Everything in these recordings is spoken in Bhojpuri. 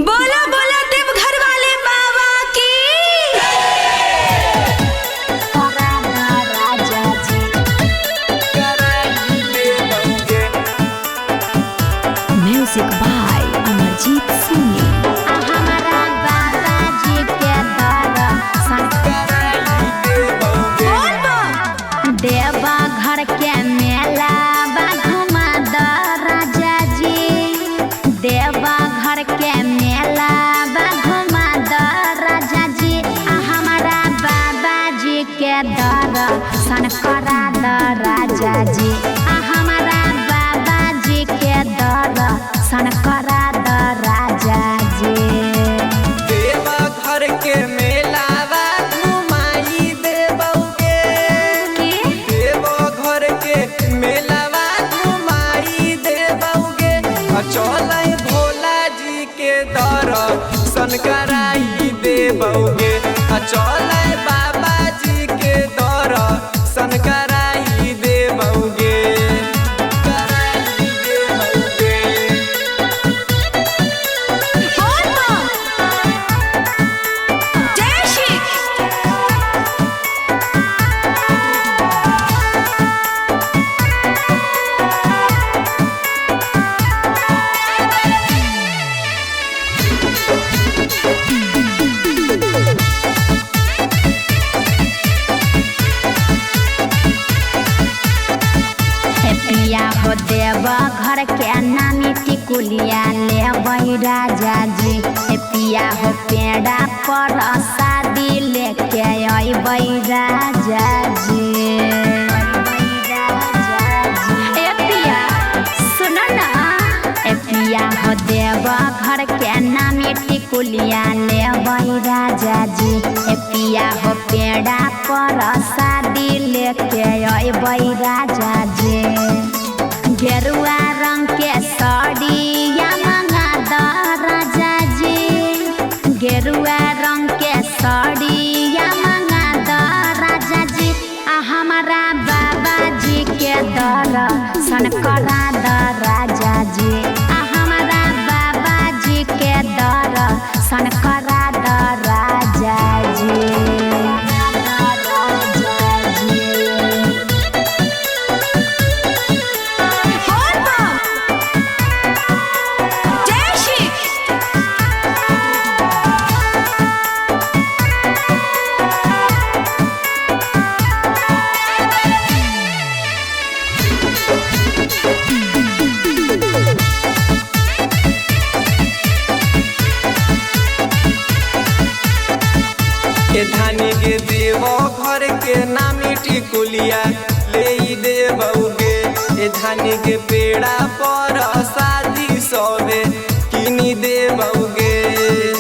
बोला बोला देवघर वाले बाबा की। Music by Amarjeet Singh. देवा घर के मेला घुमा द राजा जी। देवा घर के मेला घुमा द राजा जी। हमारा बाबा जी के दर्शन करा द राजा जी। हमारा बाबा जी के दर्शन करा द राजा जी। देवा घर के मेला घुमाई देबौगे। देवा घर के मेला घुमाई देबौगे। चलै भोला जी के दर्शन कराई देबौगे। चलै बाबा जी के दर्शन कराई देबौगे। पिया हो देवा घर के नामी टिकुलिया ले राजा जी। पिया हो पेड़ा पर शादी लेके अबै राजा जी। पिया सुनो ना। पिया हो देवा घर के नामी टिकुलिया ले राजा जी। पिया हो पेड़ा पर शादी लेके अबै राजा जी। गेरुआ रंग के साड़िया मंगा द राजा जी। गेरुआ रंग के साड़िया मंगा द राजा जी। हमारा बाबा जी के दर्शन करा द राजा जी। हमारा बाबा जी के दर्शन करा द राजा जी। धानी के देवो घर के नामी टिकुलिया ले देबौगे। धानी के पेड़ा पर शादी सौदे किनी देबौगे।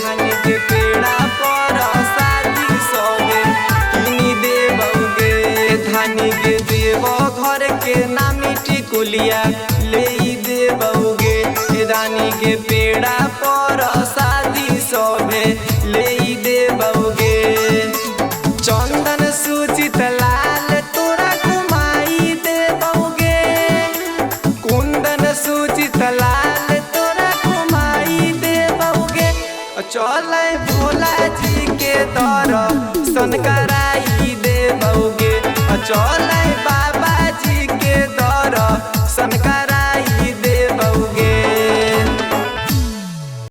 धानी के पेड़ा पर शादी सौदे किनी देबौगे। धानी के देवो घर के नामी टिकुलिया ले देबौगे। धानी के पेड़ा पर शादी सौदे ले देबौगे। चंदन सूचित लाल तोरा घुमाई देबौगे। कुंदन सूचित लाल तोरा घुमाई देबौगे। चलै भोला जी के दर्शन कराई देबौगे। चलै बाबा जी के दर्शन कराई